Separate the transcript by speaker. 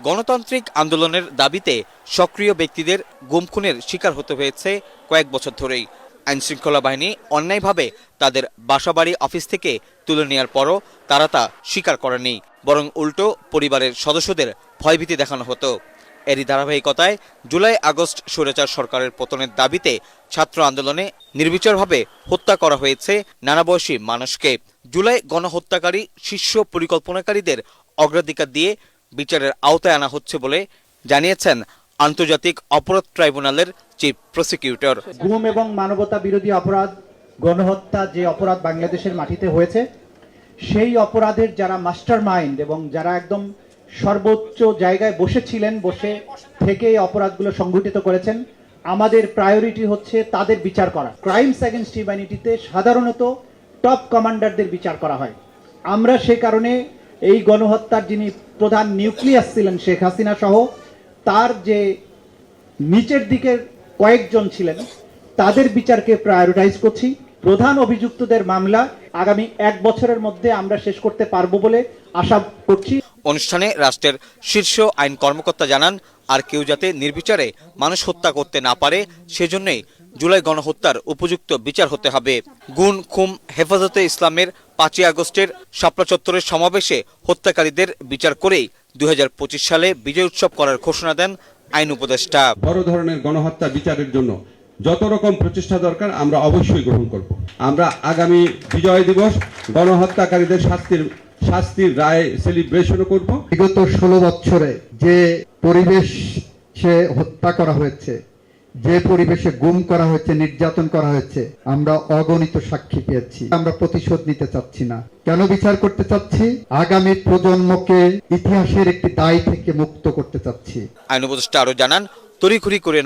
Speaker 1: গণতান্ত্রিক আন্দোলনের দাবিতে সক্রিয় ব্যক্তিদের গুম খুনের শিকার হতে হয়েছে কয়েক বছর ধরেই। আইনশৃঙ্খলা বাহিনী অন্যায়ভাবে তাদের বাসাবাড়ি অফিস থেকে তুলে নেওয়ার পরও তারা তা স্বীকার করেনি, বরং উল্টো পরিবারের সদস্যদের ভয়ভীতি দেখানো হতো। এরই ধারাবাহিকতায় জুলাই আগস্ট স্বৈরাচার সরকারের পতনের দাবিতে ছাত্র আন্দোলনে নির্বিচারভাবে হত্যা করা হয়েছে নানা বয়সী মানুষকে। জুলাই গণহত্যাকারী শীর্ষ পরিকল্পনাকারীদের অগ্রাধিকার দিয়ে বিচারের আওতায় আনা হচ্ছে বলে জানিয়েছেন আন্তর্জাতিক অপরাধ ট্রাইব্যুনালের চিফ প্রসিকিউটর।
Speaker 2: গুম এবং মানবতা বিরোধী অপরাধ, গণহত্যা যে অপরাধ বাংলাদেশের মাটিতে হয়েছে, সেই অপরাধের যারা মাস্টার মাইন্ড এবং যারা একদম সর্বোচ্চ জায়গায় বসেছিলেন, বসে থেকে এই অপরাধগুলো সংঘটিত করেছেন, আমাদের প্রায়োরিটি হচ্ছে তাদের বিচার করা। ক্রাইমস এগেইনস্ট হিউম্যানিটিতে সাধারণত টপ কমান্ডারদের বিচার করা হয়। আমরা সে কারণে এই গণহত্যার যিনি প্রধান নিউক্লিয়াস ছিলেন শেখ হাসিনা সহ তার যে নিচের দিকের কয়েকজন ছিলেন তাদের বিচারকে প্রায়োরিটাইজ করছি। প্রধান অভিযুক্তদের মামলা আগামী 1 বছরের মধ্যে আমরা শেষ করতে পারবো বলে আশা করছি।
Speaker 1: অনুষ্ঠানে রাষ্ট্রের শীর্ষ আইন কর্মকর্তা জানান, আর কেউ যাতে নির্বিচারে মানুষ হত্যা করতে না পারে সেজন্যই জুলাই গণহত্যার উপযুক্ত বিচার হতে হবে। গুণ খুম হেফাজতে ইসলামের 5ই আগস্টের শাপলা চত্বরের সমাবেশে হত্যাকারীদের বিচার করেই 2025 সালে বিজয় উৎসব করার ঘোষণা দেন আইন উপদেষ্টা।
Speaker 3: বড় ধরনের গণহত্যা বিচারের জন্য যত রকম প্রচেষ্টা দরকার আমরা অবশ্যই গ্রহণ করব। আমরা আগামী বিজয় দিবস গণহত্যাকারীদের শাস্তির রায় সেলিব্রেশনও করব।
Speaker 4: বিগত 16 বছরে যে পরিবেশে হত্যা করা হয়েছে, যে পরিবেশে গুম করা হয়েছে, নির্যাতন করা হয়েছে, আমরা অগণিত সাক্ষী পেয়েছি। আমরা প্রতিশোধ নিতে চাচ্ছি না। কেন বিচার করতে চাচ্ছি? আগামী প্রজন্মকে ইতিহাসের একটি দায় থেকে মুক্ত করতে চাচ্ছি।
Speaker 1: আইন উপদেষ্টা আরো জানান, তড়িঘড়ি করে